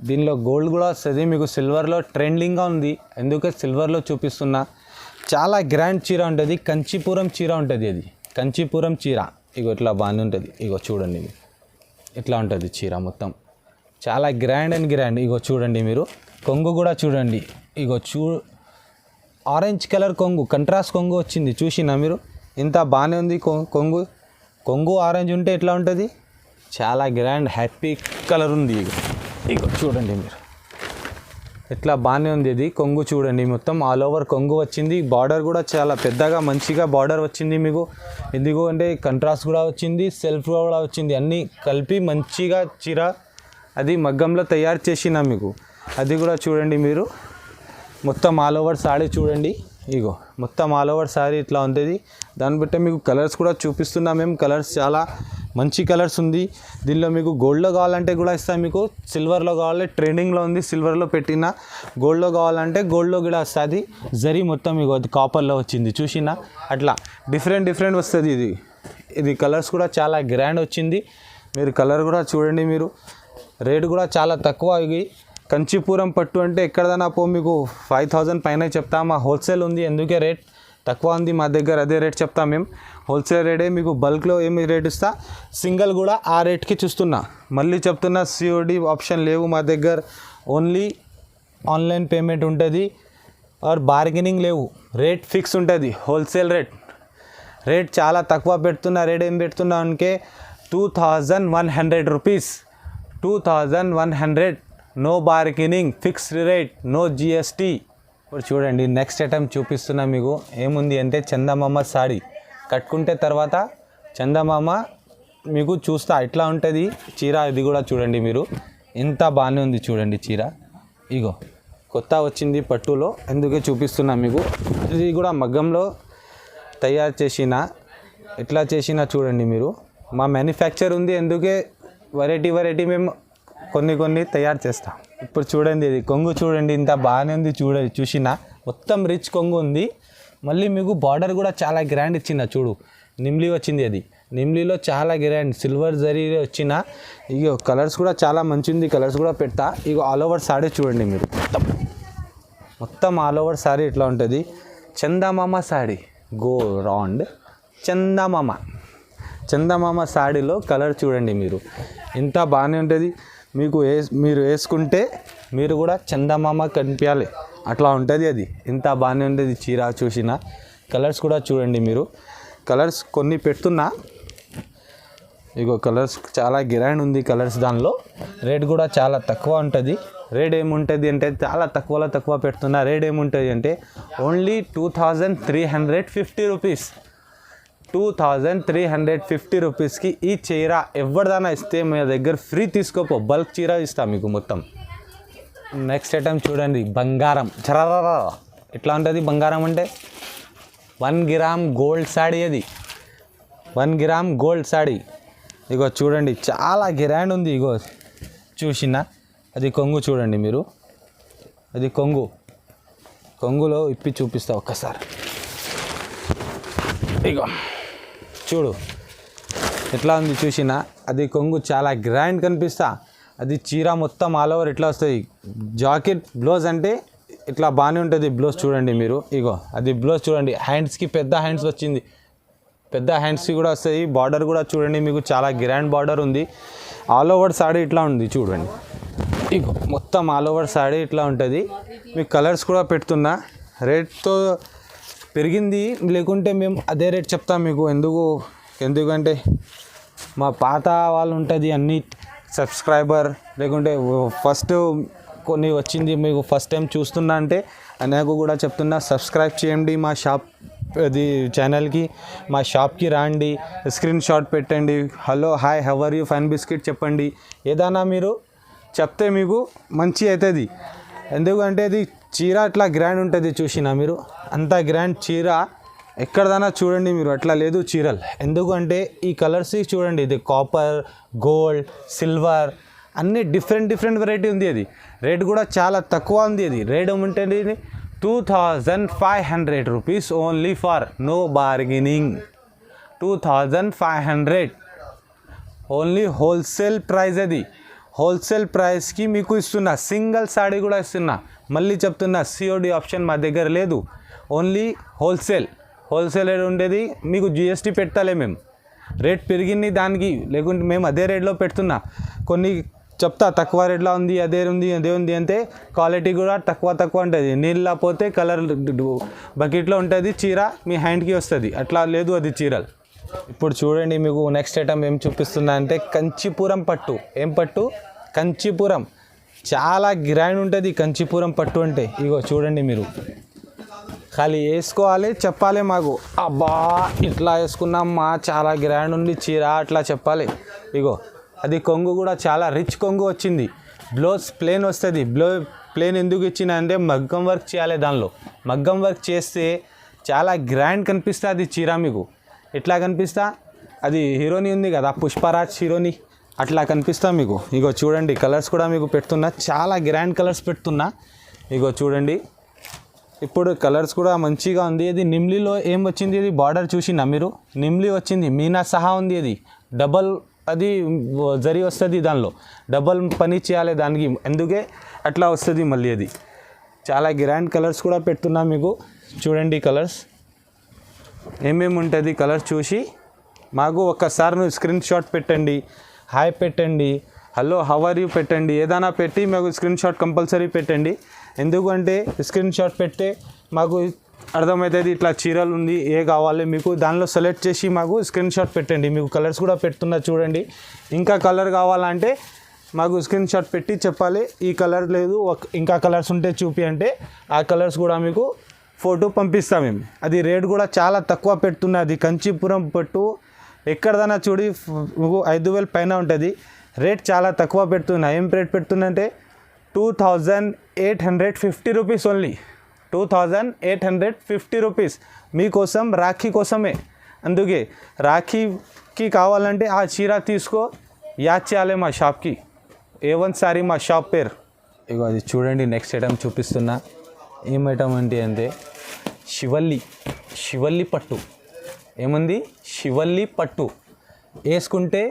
దీనిలో గోల్డ్ కూడా వస్తుంది. మీకు సిల్వర్లో ట్రెండింగ్గా ఉంది, ఎందుకంటే సిల్వర్లో చూపిస్తున్నా. చాలా గ్రాండ్ చీర ఉంటుంది, కంచీపురం చీర ఉంటుంది. అది కంచీపురం చీర. ఇగో ఇట్లా బాగానే ఉంటుంది. ఇగో చూడండి ఇట్లా ఉంటుంది చీర మొత్తం, చాలా గ్రాండ్ అండ్ గ్రాండ్. ఇగో చూడండి మీరు, కొంగు కూడా చూడండి. ఇగో ఆరెంజ్ కలర్ కొంగు, కంట్రాస్ట్ కొంగు వచ్చింది. చూసినా మీరు, ఇంత బాగానే ఉంది కొంగు ఆరెంజ్ ఉంటే ఎట్లా ఉంటుంది, చాలా గ్రాండ్ హ్యాపీ కలర్ ఉంది. ఇగో చూడండి మీరు, ఇట్లా బాగానే ఉంది. ఇది కొంగు చూడండి, మొత్తం ఆల్ ఓవర్ కొంగు వచ్చింది. బార్డర్ కూడా చాలా పెద్దగా మంచిగా బార్డర్ వచ్చింది మీకు. ఇదిగో అంటే కంట్రాస్ట్ కూడా వచ్చింది, సెల్ఫ్ కూడా వచ్చింది, అన్నీ కలిపి మంచిగా చీర. అది మగ్గంలో తయారు చేసిన మీకు. అది కూడా చూడండి మీరు, మొత్తం ఆల్ ఓవర్ సారీ చూడండి. ఇగో మొత్తం ఆల్ ఓవర్ సారీ ఇట్లా ఉంటుంది. దాన్ని బట్టి మీకు కలర్స్ కూడా చూపిస్తున్నాం మేము. కలర్స్ చాలా మంచి కలర్స్ ఉంది. దీనిలో మీకు గోల్డ్లో కావాలంటే కూడా ఇస్తాం, మీకు సిల్వర్లో కావాలి, ట్రెండింగ్లో ఉంది, సిల్వర్లో పెట్టిన. గోల్డ్లో కావాలంటే గోల్డ్లో కూడా వస్తుంది. జరీ మొత్తం ఇగో అది కాపర్లో వచ్చింది, చూసినా అట్లా డిఫరెంట్ వస్తుంది. ఇది కలర్స్ కూడా చాలా గ్రాండ్ వచ్చింది. మీరు కలర్ కూడా చూడండి మీరు. రేట్ కూడా చాలా తక్కువ. ఇవి కంచీపురం పట్టు అంటే ఎక్కడదైనా మీకు 5000 పైన చెప్తాం. మా హోల్సేల్ ఉంది, ఎందుకే రేట్ తక్కువ ఉంది మా దగ్గర, అదే రేట్ చెప్తాం మేము. హోల్సేల్ రేటే. మీకు బల్క్లో ఏమి రేట్ ఇస్తా, సింగిల్ కూడా ఆ రేట్కి చూస్తున్నా. మళ్ళీ చెప్తున్నా, సిఓడి ఆప్షన్ లేవు మా దగ్గర, ఓన్లీ ఆన్లైన్ పేమెంట్ ఉంటుంది. ఆర్ బార్గెనింగ్ లేవు, రేట్ ఫిక్స్ ఉంటుంది. హోల్సేల్ రేట్ చాలా తక్కువ పెడుతున్నా. రేట్ ఏం పెడుతున్నా అంటే 2100 rupees, 2100. No bargaining, fixed rate, no GST. ఇప్పుడు చూడండి నెక్స్ట్ ఐటమ్ చూపిస్తున్నా మీకు. ఏముంది అంటే చందమామ సాడీ. కట్టుకుంటే తర్వాత చందమామ మీకు చూస్తా ఎట్లా ఉంటుంది చీర. ఇది కూడా చూడండి మీరు, ఎంత బాగానే ఉంది చూడండి చీర. ఇగో కొత్త వచ్చింది పట్టులో, ఎందుకే చూపిస్తున్నా మీకు. ఇది కూడా మగ్గంలో తయారు చేసిన, ఎట్లా చేసినా చూడండి మీరు. మా మ్యానుఫ్యాక్చర్ ఉంది, ఎందుకే వెరైటీ మేము కొన్ని తయారు చేస్తాం. ఇప్పుడు చూడండి ఇది కొంగు చూడండి, ఇంత బాగానే ఉంది చూసినా. మొత్తం రిచ్ కొంగు ఉంది. మళ్ళీ మీకు బార్డర్ కూడా చాలా గ్రాండ్ ఇచ్చిన. చూడు నిమ్లీ వచ్చింది, అది నిమ్లీలో చాలా గ్రాండ్ సిల్వర్ జరీ వచ్చిన. ఇగో కలర్స్ కూడా చాలా మంచి ఉంది, కలర్స్ కూడా పెడతా. ఇగో ఆల్ ఓవర్ సారీ చూడండి మీరు, మొత్తం ఆల్ ఓవర్ సారీ ఇట్లా ఉంటుంది. చందమామ సాడీ, గో రౌండ్ చందమామ సాడీలో కలర్ చూడండి మీరు, ఇంత బాగానే ఉంటుంది. మీరు వేసుకుంటే మీరు కూడా చందమామ కనిపించాలి, అట్లా ఉంటుంది. అది ఇంత బాగానే ఉంటుంది చీర. చూసిన కలర్స్ కూడా చూడండి మీరు. కలర్స్ కొన్ని పెడుతున్నా. ఇగో కలర్స్ చాలా గ్రాండ్ ఉంది కలర్స్. దానిలో రేట్ కూడా చాలా తక్కువ ఉంటుంది. రేట్ ఏముంటుంది అంటే చాలా తక్కువ పెడుతున్నా. రేట్ ఏముంటుంది అంటే ఓన్లీ 2350 రూపీస్. 2350 రూపీస్కి ఈ చీర ఎవరిదైనా ఇస్తే మీ దగ్గర ఫ్రీ తీసుకోపో, బల్క్ చీర ఇస్తా మీకు మొత్తం. నెక్స్ట్ ఐటమ్ చూడండి, బంగారం చరరా ఎట్లా ఉంటుంది. బంగారం అంటే 1 గ్రామ్ గోల్డ్ సాడీ. అది 1 గ్రామ్ గోల్డ్ సాడీ. ఇగో చూడండి చాలా గ్రాండ్ ఉంది. ఇగో చూసినా, అది కొంగు చూడండి మీరు, అది కొంగులో ఇప్పి చూపిస్తా ఒక్కసారి. ఇగో చూడు ఎట్లా ఉంది చూసినా, అది కొంగు చాలా గ్రాండ్ కనిపిస్తా. అది చీర మొత్తం ఆల్ ఓవర్ ఇట్లా వస్తుంది. జాకెట్ బ్లౌజ్ అంటే ఇట్లా బాగానే ఉంటుంది. బ్లౌజ్ చూడండి మీరు, ఇగో అది బ్లౌజ్ చూడండి. హ్యాండ్స్కి పెద్ద హ్యాండ్స్ వచ్చింది, పెద్ద హ్యాండ్స్కి కూడా వస్తుంది. బార్డర్ కూడా చూడండి మీకు చాలా గ్రాండ్ బార్డర్ ఉంది. ఆల్ ఓవర్ సాడీ ఇట్లా ఉంది చూడండి. ఇగో మొత్తం ఆల్ ఓవర్ సాడీ ఇట్లా ఉంటుంది. మీకు కలర్స్ కూడా పెడుతున్నా. రేట్తో పెరిగింది, లేకుంటే మేము అదే రేట్ చెప్తాం మీకు. ఎందుకంటే మా పాత వాళ్ళు ఉంటుంది అన్ని సబ్స్క్రైబర్, లేకుంటే ఫస్ట్ కొన్ని వచ్చింది మీకు ఫస్ట్ టైం చూస్తున్నా అంటే నాకు కూడా చెప్తున్నా, సబ్స్క్రైబ్ చేయండి మా షాప్ అది ఛానల్కి, మా షాప్కి రండి, స్క్రీన్ షాట్ పెట్టండి, hello hi how are you fine biscuit చెప్పండి. ఏదైనా మీరు చెప్తే మీకు మంచి అవుతుంది. ఎందుకంటే అది చీర అట్లా గ్రాండ్ ఉంటుంది. చూసినా మీరు అంత గ్రాండ్ చీర ఎక్కడదైనా చూడండి మీరు, అట్లా లేదు చీరలు. ఎందుకంటే ఈ కలర్స్ చూడండి, ఇది కాపర్, గోల్డ్, సిల్వర్ అన్నీ డిఫరెంట్ వెరైటీ ఉంది. అది రేట్ కూడా చాలా తక్కువ ఉంది. అది రేట్ ఏముంటుంది 2500 rupees only for no bargaining. 2500 only wholesale price. అది హోల్సేల్ ప్రైస్కి మీకు ఇస్తున్నా. సింగిల్ సాడీ కూడా ఇస్తున్నా. మళ్ళీ చెప్తున్నా, సిఓడి ఆప్షన్ మా దగ్గర లేదు. ఓన్లీ హోల్సేల్ రేట్ ఉండేది. మీకు జిఎస్టీ పెట్టాలి మేము. రేట్ పెరిగింది దానికి, లేకుంటే మేము అదే రేట్లో పెడుతున్నా. కొన్ని చెప్తా తక్కువ రేట్లో ఉంది, అదే ఉంది అంటే క్వాలిటీ కూడా తక్కువ ఉంటుంది. నీళ్ళ పోతే కలర్ బకెట్లో ఉంటుంది, చీర మీ హ్యాండ్కి వస్తుంది. అట్లా లేదు అది చీరలు. ఇప్పుడు చూడండి మీకు నెక్స్ట్ ఐటమ్ ఏం చూపిస్తున్నా అంటే కంచిపురం పట్టు. ఏం పట్టు? కంచిపురం. చాలా గ్రాండ్ ఉంటుంది కంచిపురం పట్టు అంటే. ఇగో చూడండి మీరు, ఖాళీ వేసుకోవాలి, చెప్పాలి మాకు, అబ్బా ఇట్లా వేసుకున్నామ్మా చాలా గ్రాండ్ ఉంది చీర అట్లా చెప్పాలి. ఇగో అది కొంగు కూడా చాలా రిచ్ కొంగు వచ్చింది. బ్లౌజ్ ప్లేన్ వస్తుంది. ప్లేన్ ఎందుకు ఇచ్చిన అంటే మగ్గం వర్క్ చేయాలి. దానిలో మగ్గం వర్క్ చేస్తే చాలా గ్రాండ్ కనిపిస్తుంది చీర. మీకు ఎట్లా కనిపిస్తా, అది హీరోని ఉంది కదా పుష్పరాజ్ హీరోని, అట్లా కనిపిస్తా మీకు. ఇగో చూడండి కలర్స్ కూడా మీకు పెడుతున్నా, చాలా గ్రాండ్ కలర్స్ పెడుతున్నా. ఇగో చూడండి ఇప్పుడు కలర్స్ కూడా మంచిగా ఉంది. ఇది నిమ్లీలో ఏం వచ్చింది, ఇది బార్డర్ చూసినా మీరు, నిమ్లీ వచ్చింది, మీనా సహా ఉంది. అది డబల్ అది జరీ వస్తుంది, దానిలో డబల్ పని చేయాలి దానికి, అందుకే అట్లా వస్తుంది మళ్ళీ. అది చాలా గ్రాండ్ కలర్స్ కూడా పెడుతున్నా మీకు. చూడండి కలర్స్ ఏమేమి ఉంటుంది, కలర్స్ చూసి మాకు ఒక్కసారి నువ్వు స్క్రీన్ షాట్ పెట్టండి, హాయ్ పెట్టండి, హలో హౌ ఆర్ యూ పెట్టండి, ఏదైనా పెట్టి మాకు స్క్రీన్ షాట్ కంపల్సరీ పెట్టండి. ఎందుకంటే స్క్రీన్ షాట్ పెడితే మాకు అర్థమవుతుంది ఇట్లా చీరలు ఉంది, ఏ కావాలి మీకు, దానిలో సెలెక్ట్ చేసి మాకు స్క్రీన్ షాట్ పెట్టండి. మీకు కలర్స్ కూడా పెడుతున్నా చూడండి. ఇంకా కలర్ కావాలంటే మాకు స్క్రీన్ షాట్ పెట్టి చెప్పాలి, ఈ కలర్ లేదు ఇంకా కలర్స్ ఉంటే చూపి అంటే ఆ కలర్స్ కూడా మీకు ఫోటో పంపిస్తాం మేము. అది రేట్ కూడా చాలా తక్కువ పెడుతున్నది. కంచిపురం పట్టు ఎక్కడదైనా చూడి 5000 పైన ఉంటుంది. రేట్ చాలా తక్కువ పెడుతున్నా. ఏం రేట్ పెడుతున్నంటే 2850 రూపీస్ ఓన్లీ. 2850 రూపీస్ మీకోసం, రాఖీ కోసమే. అందుకే రాఖీకి కావాలంటే ఆ చీర తీసుకో, యాద్ చేయాలి మా షాప్కి. A1 సారీ మా షాప్ పేరు. ఇగో అది చూడండి నెక్స్ట్ ఐటమ్ చూపిస్తున్నా. ఏం ఐటమ్ అంటే శివల్లి పట్టు. ఏముంది, శివల్లి పట్టు వేసుకుంటే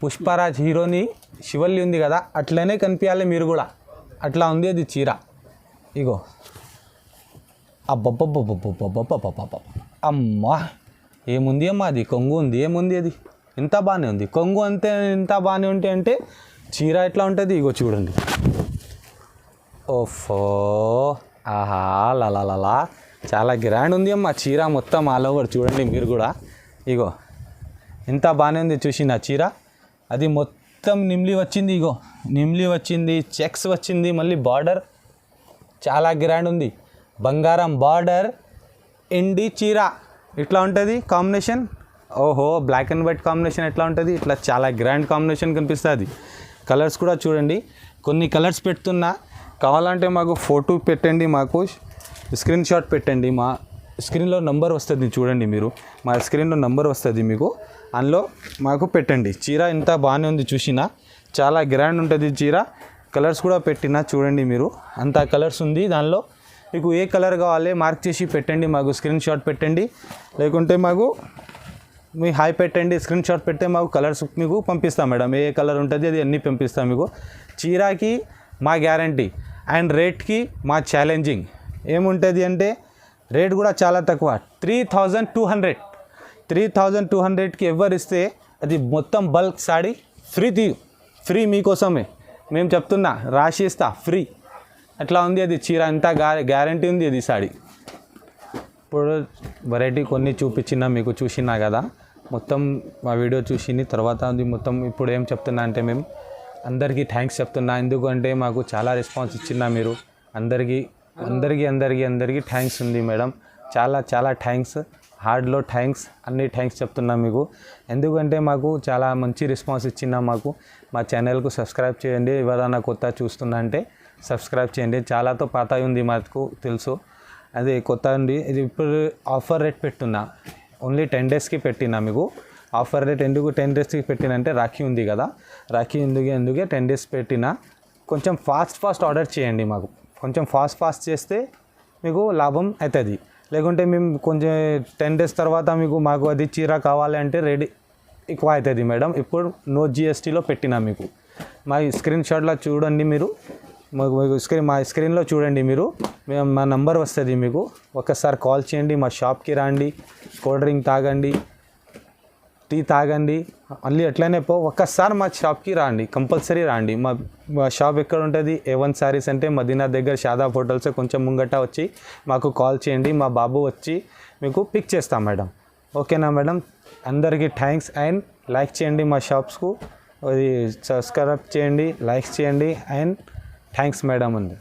పుష్పరాజ్ హీరోని శివల్లి ఉంది కదా అట్లనే కనిపించాలి మీరు కూడా, అట్లా ఉంది అది చీర. ఇగో అబ్బబ్బబ్బబ్బబ్బబ్బబ్బబ్బబ్బ అమ్మా ఏముంది అమ్మా, అది కొంగు ఉంది, ఏముంది అది ఇంత బాగానే ఉంది. కొంగు అంతే ఇంత బాగానే ఉంటే అంటే చీర ఎట్లా ఉంటుంది. ఇగో చూడండి, ఓఫో ఆహా లలా చాలా గ్రాండ్ ఉంది అమ్మ చీర మొత్తం ఆల్ ఓవర్. చూడండి మీరు కూడా, ఇగో ఎంత బాగానే ఉంది చూసిన చీర. అది మొత్తం నిమ్లీ వచ్చింది. ఇగో నిమ్లీ వచ్చింది, చెక్స్ వచ్చింది, మళ్ళీ బార్డర్ చాలా గ్రాండ్ ఉంది. బంగారం బార్డర్, ఎండి చీర ఇట్లా ఉంటుంది కాంబినేషన్. ఓహో బ్లాక్ అండ్ వైట్ కాంబినేషన్ ఎట్లా ఉంటుంది, ఇట్లా చాలా గ్రాండ్ కాంబినేషన్ కనిపిస్తుంది. కలర్స్ కూడా చూడండి, కొన్ని కలర్స్ పెడుతున్నా. కావాలంటే మాకు ఫోటో పెట్టండి, మాకు స్క్రీన్ షాట్ పెట్టండి. మా స్క్రీన్లో నంబర్ వస్తుంది చూడండి మీరు, మా స్క్రీన్లో నంబర్ వస్తుంది మీకు, అందులో మాకు పెట్టండి. చీర ఇంత బాగానే ఉంది చూసినా, చాలా గ్రాండ్ ఉంటుంది చీర. కలర్స్ కూడా పెట్టినా చూడండి మీరు, అంత కలర్స్ ఉంది దానిలో. మీకు ఏ కలర్ కావాలి మార్క్ చేసి పెట్టండి, మాకు స్క్రీన్ షాట్ పెట్టండి, లేకుంటే మాకు మీ హాయ్ పెట్టండి, స్క్రీన్ షాట్ పెడితే మాకు కలర్స్ మీకు పంపిస్తాం మేడం. ఏ కలర్ ఉంటుంది అది అన్నీ పంపిస్తాం మీకు. చీరాకి మా గ్యారంటీ అండ్ రేట్కి మా ఛాలెంజింగ్ ఏముంటుంది అంటే రేట్ కూడా చాలా తక్కువ, 3200. 3200కి ఎవరు ఇస్తే అది మొత్తం బల్క్ సాడీ ఫ్రీ మీకోసమే మేము చెప్తున్నా, రాసి ఇస్తా ఫ్రీ. అట్లా ఉంది అది చీర, అంతా గ్యారంటీ ఉంది అది సాడీ. ఇప్పుడు వెరైటీ కొన్ని చూపించినా మీకు, చూసినా కదా మొత్తం మా వీడియో చూసిన తర్వాత అది మొత్తం. ఇప్పుడు ఏం చెప్తున్నా అంటే మేము అందరికీ థ్యాంక్స్ చెప్తున్నా, ఎందుకంటే మాకు చాలా రెస్పాన్స్ ఇచ్చినా మీరు. అందరికీ థ్యాంక్స్ ఉంది మేడం, చాలా థ్యాంక్స్, హార్డ్లో థ్యాంక్స్, అన్ని థ్యాంక్స్ చెప్తున్నా మీకు. ఎందుకంటే మాకు చాలా మంచి రెస్పాన్స్ ఇచ్చిన మాకు. మా ఛానల్కు సబ్స్క్రైబ్ చేయండి, ఎవరైనా కొత్త చూస్తున్నా అంటే సబ్స్క్రైబ్ చేయండి. చాలాతో పాత ఉంది మాకు తెలుసు, అది కొత్త ఉంది. ఇది ఇప్పుడు ఆఫర్ రేట్ పెట్టున్నా, ఓన్లీ 10 డేస్కి పెట్టినా మీకు. ఆఫర్ రేట్ ఎందుకు 10 డేస్కి పెట్టినంటే రాఖీ ఉంది కదా, రాఖీ ఎందుకే 10 డేస్ పెట్టినా. కొంచెం ఫాస్ట్ ఆర్డర్ చేయండి మాకు, కొంచెం ఫాస్ట్ చేస్తే మీకు లాభం అవుతుంది. లేకుంటే మేము కొంచెం 10 డేస్ తర్వాత మాకు అది చీర కావాలి అంటే రెడీ ఎక్కువ అవుతుంది మేడం. ఇప్పుడు నో GSTలో పెట్టినా మీకు. మా స్క్రీన్ షాట్లో చూడండి మీరు, మా స్క్రీన్లో చూడండి మీరు, మా నంబర్ వస్తుంది మీకు. ఒకసారి కాల్ చేయండి, మా షాప్కి రండి, కోల్డ్ డ్రింక్ తాగండి, టీ తాగండి, మళ్ళీ అట్లనే ఒక్కసారి మా షాప్కి రండి, కంపల్సరీ రండి. మా షాప్ ఎక్కడ ఉంటుంది, A1 శారీస్ అంటే మదీనా దగ్గర షాదాబ్ హోటల్స్ కొంచెం ముంగట వచ్చి మాకు కాల్ చేయండి, మా బాబు వచ్చి మీకు పిక్ చేస్తాం మేడం. ఓకేనా మేడం? అందరికీ థ్యాంక్స్ అండ్ లైక్ చేయండి మా షాప్స్కు, అది సబ్స్క్రైబ్ చేయండి, లైక్ చేయండి అండ్ థ్యాంక్స్ మేడం ఉంది.